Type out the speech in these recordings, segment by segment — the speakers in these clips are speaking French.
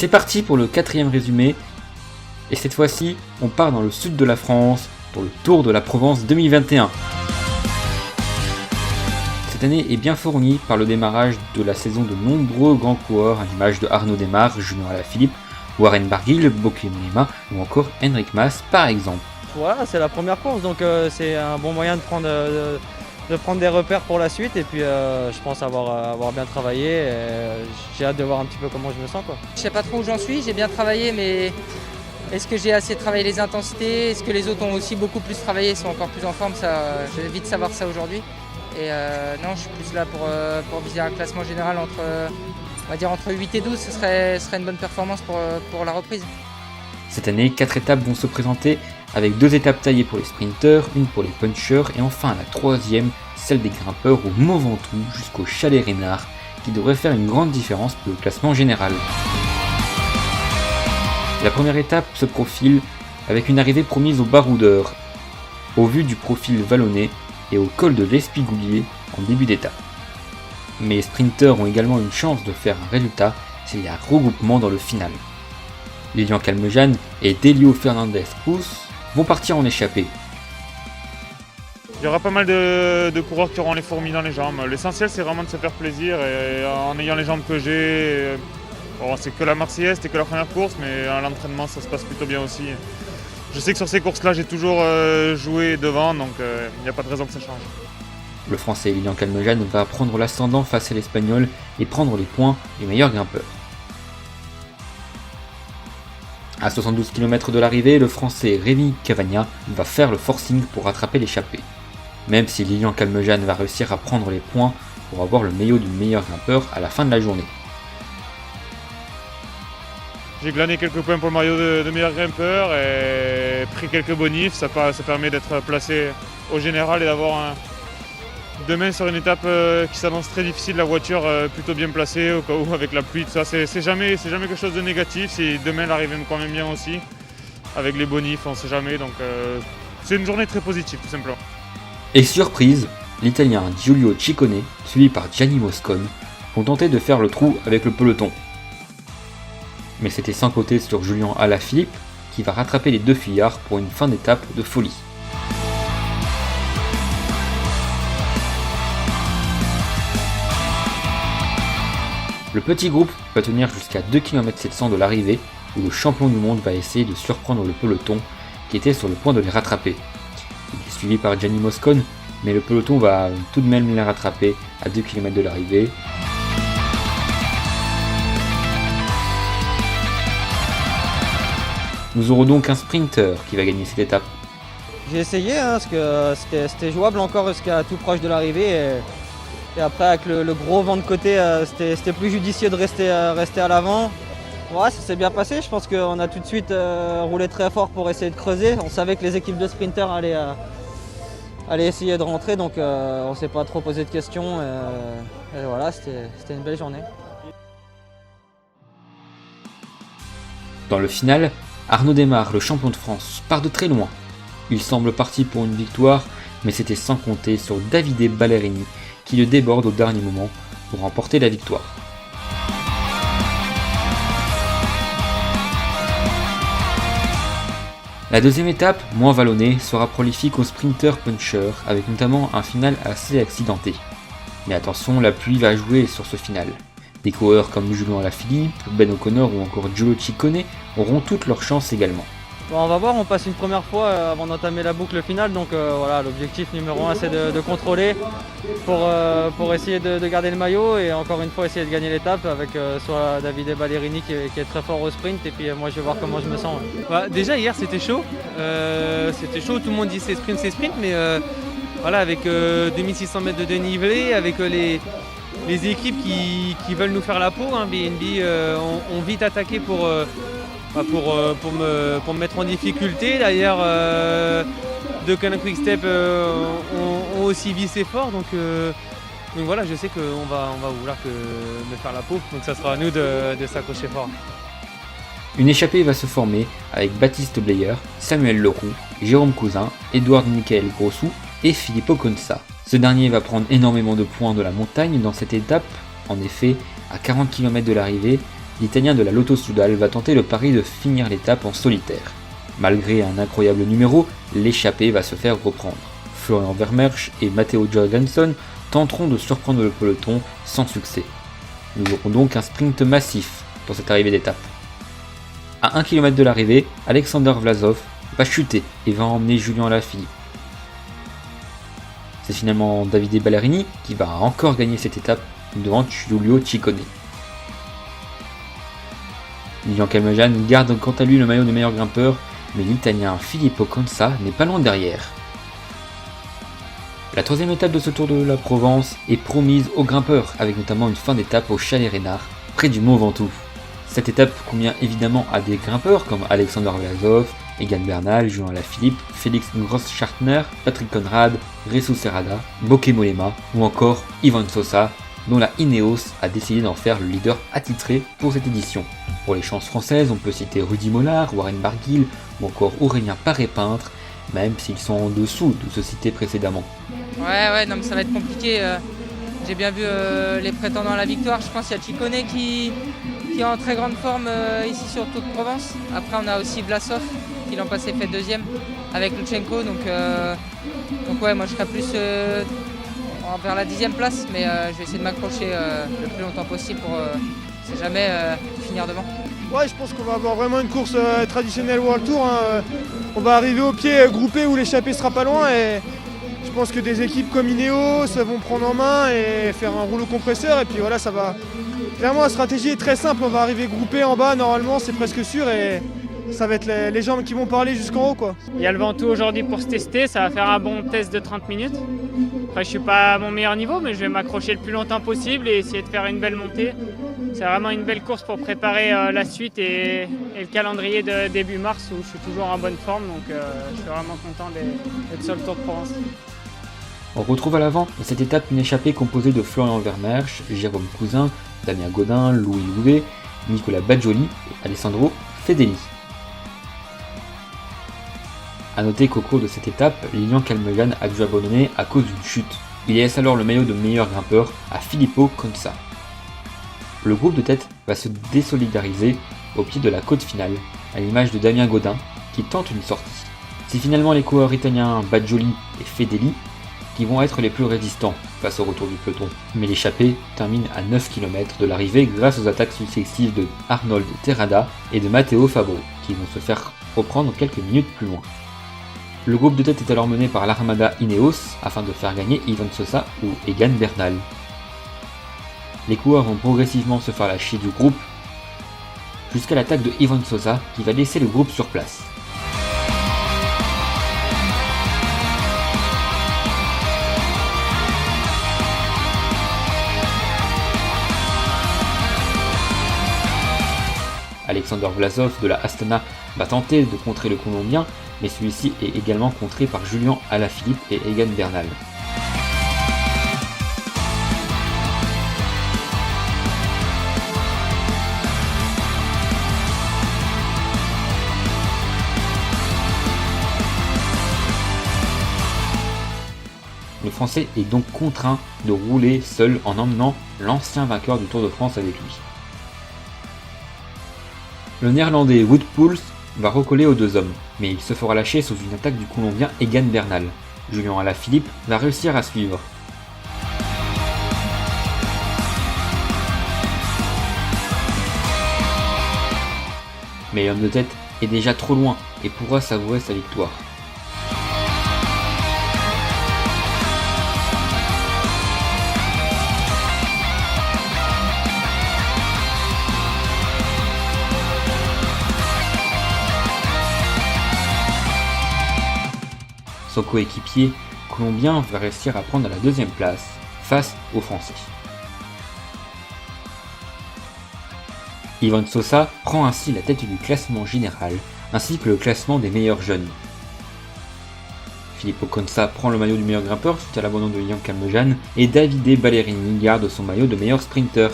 c'est parti pour le 4e résumé, et cette fois-ci, on part dans le sud de la France pour le Tour de la Provence 2021. Cette année est bien fournie par le démarrage de la saison de nombreux grands coureurs, à l'image de Arnaud Démare, Julien Alaphilippe, Warren Barguil, Bauke Mollema ou encore Enric Mas par exemple. Voilà, c'est la première course, donc c'est un bon moyen de prendre des repères pour la suite, et puis je pense avoir bien travaillé, et j'ai hâte de voir un petit peu comment je me sens, quoi. Je sais pas trop où j'en suis, j'ai bien travaillé, mais est-ce que j'ai assez travaillé les intensités? Est-ce que les autres ont aussi beaucoup plus travaillé, sont encore plus en forme? Je vais vite savoir ça aujourd'hui. Et non, je suis plus là pour viser un classement général entre 8 et 12, ce serait une bonne performance pour la reprise. Cette année, 4 étapes vont se présenter avec 2 étapes taillées pour les sprinteurs, une pour les punchers et enfin la 3e, celle des grimpeurs au Mont Ventoux jusqu'au Chalet Reynard qui devrait faire une grande différence pour le classement général. La première étape se profile avec une arrivée promise aux baroudeurs, au vu du profil vallonné et au col de l'Espigoulier en début d'étape. Mais les sprinteurs ont également une chance de faire un résultat s'il y a regroupement dans le final. Lilian Calmejane et Delio Fernandez-Cruz vont partir en échappée. Il y aura pas mal de coureurs qui auront les fourmis dans les jambes. L'essentiel, c'est vraiment de se faire plaisir et en ayant les jambes que j'ai. Bon, c'est que la Marseillaise, c'était que la première course, mais à l'entraînement, ça se passe plutôt bien aussi. Je sais que sur ces courses-là, j'ai toujours joué devant, donc il n'y a pas de raison que ça change. Le Français Lilian Calmejane va prendre l'ascendant face à l'Espagnol et prendre les points des meilleurs grimpeurs. À 72 km de l'arrivée, le Français Rémi Cavagna va faire le forcing pour rattraper l'échappée. Même si Lilian Calmejane va réussir à prendre les points pour avoir le maillot du meilleur grimpeur à la fin de la journée. J'ai glané quelques points pour le maillot de meilleur grimpeur et pris quelques bonifs. Ça permet d'être placé au général et d'avoir demain sur une étape qui s'annonce très difficile, la voiture plutôt bien placée au cas où avec la pluie, tout ça. C'est jamais quelque chose de négatif. Si demain l'arrivée me convient bien aussi, avec les bonifs, on ne sait jamais. Donc c'est une journée très positive tout simplement. Et surprise, l'Italien Giulio Ciccone, suivi par Gianni Moscon, vont tenter de faire le trou avec le peloton. Mais c'était sans côté sur Julien Alaphilippe qui va rattraper les 2 fuyards pour une fin d'étape de folie. Le petit groupe va tenir jusqu'à 2 km 700 de l'arrivée où le champion du monde va essayer de surprendre le peloton qui était sur le point de les rattraper. Il est suivi par Gianni Moscon, mais le peloton va tout de même les rattraper à 2 km de l'arrivée. Nous aurons donc un sprinter qui va gagner cette étape. J'ai essayé, parce que c'était jouable encore jusqu'à tout proche de l'arrivée. Et après, avec le gros vent de côté, c'était plus judicieux de rester à l'avant. Ouais, ça s'est bien passé. Je pense qu'on a tout de suite roulé très fort pour essayer de creuser. On savait que les équipes de sprinters allaient essayer de rentrer, donc on ne s'est pas trop posé de questions. Et voilà, c'était une belle journée. Dans le final, Arnaud Démare, le champion de France, part de très loin. Il semble parti pour une victoire, mais c'était sans compter sur Davide Ballerini qui le déborde au dernier moment pour remporter la victoire. La deuxième étape, moins vallonnée, sera prolifique aux sprinters punchers avec notamment un final assez accidenté. Mais attention, la pluie va jouer sur ce final. Des coureurs comme Julien Alaphilippe, Ben O'Connor ou encore Giulio Ciccone auront toutes leurs chances également. Bon, on va voir, on passe une première fois avant d'entamer la boucle finale, donc voilà, l'objectif numéro 1 c'est de contrôler pour essayer de garder le maillot et encore une fois essayer de gagner l'étape avec soit Davide Ballerini qui est très fort au sprint et puis moi je vais voir comment je me sens. Bah, déjà hier c'était chaud, tout le monde dit c'est sprint, mais voilà, avec 2600 mètres de dénivelé, avec les équipes qui veulent nous faire la peau, hein, BNB ont vite attaqué pour me mettre en difficulté. D'ailleurs, Deceuninck Quick-Step ont aussi vissé fort, donc voilà, je sais qu'on va vouloir me faire la peau, donc ça sera à nous de s'accrocher fort. Une échappée va se former avec Baptiste Bleyer, Samuel Leroux, Jérôme Cousin, Édouard Michael Grossou et Filippo Consa. Ce dernier va prendre énormément de points de la montagne dans cette étape. En effet, à 40 km de l'arrivée, l'Italien de la Lotto Soudal va tenter le pari de finir l'étape en solitaire. Malgré un incroyable numéro, l'échappée va se faire reprendre. Florian Vermeersch et Matteo Jorgensen tenteront de surprendre le peloton sans succès. Nous aurons donc un sprint massif dans cette arrivée d'étape. À 1 km de l'arrivée, Alexander Vlasov va chuter et va emmener Julian Alaphilippe. C'est finalement Davide Ballerini qui va encore gagner cette étape devant Giulio Ciccone. Lilian Calmejane garde quant à lui le maillot de meilleur grimpeur, mais l'Italien Filippo Conza n'est pas loin derrière. La troisième étape de ce Tour de la Provence est promise aux grimpeurs, avec notamment une fin d'étape au Chalet Reynard, près du Mont Ventoux. Cette étape convient évidemment à des grimpeurs comme Alexander Vlasov, Egan Bernal, Julian Alaphilippe, Félix Grossschartner, Patrick Conrad, Resu Serrada, Bauke Mollema ou encore Ivan Sosa, dont la Ineos a décidé d'en faire le leader attitré pour cette édition. Pour les chances françaises, on peut citer Rudy Mollard, Warren Barguil ou encore Aurélien Paré-Peintre, même s'ils sont en dessous de ceux cités précédemment. Ouais, non mais ça va être compliqué. J'ai bien vu les prétendants à la victoire. Je pense qu'il y a Ciccone qui est en très grande forme ici sur le Tour de Provence. Après on a aussi Vlasov qui l'an passé fait deuxième avec Lutsenko. Donc ouais, moi je serais plus vers la 10e place, mais je vais essayer de m'accrocher le plus longtemps possible pour, si jamais, finir devant. Ouais, je pense qu'on va avoir vraiment une course traditionnelle World Tour. On va arriver au pied groupé où l'échappée sera pas loin et je pense que des équipes comme Ineos vont prendre en main et faire un rouleau compresseur et puis voilà, ça va. Clairement, la stratégie est très simple, on va arriver groupé en bas normalement, c'est presque sûr et ça va être les jambes qui vont parler jusqu'en haut quoi. Il y a le Ventoux aujourd'hui pour se tester, ça va faire un bon test de 30 minutes. Après je suis pas à mon meilleur niveau mais je vais m'accrocher le plus longtemps possible et essayer de faire une belle montée. C'est vraiment une belle course pour préparer la suite et le calendrier de début mars où je suis toujours en bonne forme donc je suis vraiment content d'être sur le Tour de Provence. On retrouve à l'avant de cette étape une échappée composée de Florian Vermeersch, Jérôme Cousin, Damien Godin, Louis Louvet, Nicolas Badjoli et Alessandro Fedeli. A noter qu'au cours de cette étape, Lilian Calmejane a dû abandonner à cause d'une chute. Il laisse alors le maillot de meilleur grimpeur à Filippo Conza. Le groupe de tête va se désolidariser au pied de la côte finale, à l'image de Damien Godin qui tente une sortie. C'est finalement les coureurs italiens Badjoli et Fedeli qui vont être les plus résistants face au retour du peloton. Mais l'échappée termine à 9 km de l'arrivée grâce aux attaques successives de Arnold Terrada et de Matteo Fabro, qui vont se faire reprendre quelques minutes plus loin. Le groupe de tête est alors mené par l'Armada Ineos afin de faire gagner Ivan Sosa ou Egan Bernal. Les coureurs vont progressivement se faire lâcher du groupe jusqu'à l'attaque de Ivan Sosa qui va laisser le groupe sur place. Alexander Vlasov de la Astana va tenter de contrer le Colombien, mais celui-ci est également contré par Julian Alaphilippe et Egan Bernal. Le Français est donc contraint de rouler seul en emmenant l'ancien vainqueur du Tour de France avec lui. Le Néerlandais Wout Poels va recoller aux deux hommes, mais il se fera lâcher sous une attaque du Colombien Egan Bernal. Julian Alaphilippe va réussir à suivre. Mais l'homme de tête est déjà trop loin et pourra savourer sa victoire. Son coéquipier colombien va réussir à prendre la deuxième place face aux Français. Ivan Sosa prend ainsi la tête du classement général ainsi que le classement des meilleurs jeunes. Filippo Conza prend le maillot du meilleur grimpeur suite à l'abandon de Lilian Calmejane et Davide Ballerini garde son maillot de meilleur sprinter.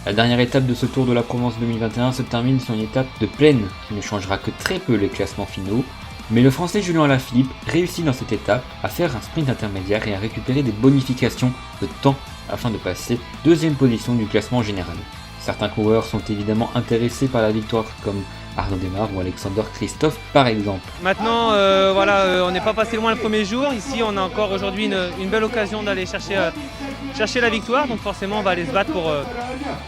La dernière étape de ce Tour de la Provence 2021 se termine sur une étape de plaine qui ne changera que très peu les classements finaux. Mais le Français Julian Alaphilippe réussit dans cette étape à faire un sprint intermédiaire et à récupérer des bonifications de temps afin de passer deuxième position du classement général. Certains coureurs sont évidemment intéressés par la victoire, comme Arnaud Démarre ou Alexander Kristoff par exemple. Maintenant, on n'est pas passé loin le premier jour. Ici, on a encore aujourd'hui une belle occasion d'aller chercher la victoire. Donc forcément, on va aller se battre pour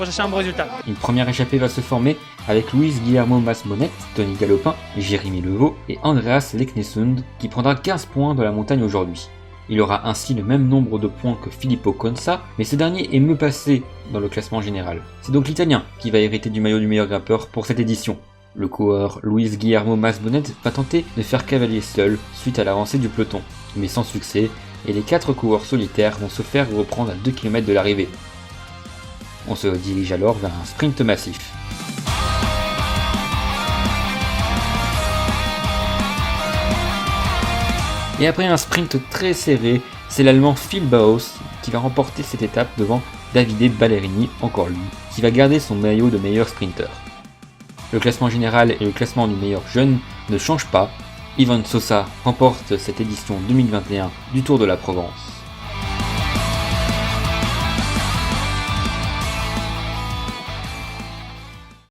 chercher un bon résultat. Une première échappée va se former avec Luis Guillermo Masbonet, Tony Galopin, Jérémy Levaux et Andreas Leknesund qui prendra 15 points de la montagne aujourd'hui. Il aura ainsi le même nombre de points que Filippo Conza, mais ce dernier est mieux passé dans le classement général. C'est donc l'Italien qui va hériter du maillot du meilleur grimpeur pour cette édition. Le coureur Luis Guillermo Masbonet va tenter de faire cavalier seul suite à l'avancée du peloton, mais sans succès, et les 4 coureurs solitaires vont se faire reprendre à 2 km de l'arrivée. On se dirige alors vers un sprint massif. Et après un sprint très serré, c'est l'Allemand Phil Bauhaus qui va remporter cette étape devant Davide Ballerini, encore lui, qui va garder son maillot de meilleur sprinter. Le classement général et le classement du meilleur jeune ne changent pas. Ivan Sosa remporte cette édition 2021 du Tour de la Provence.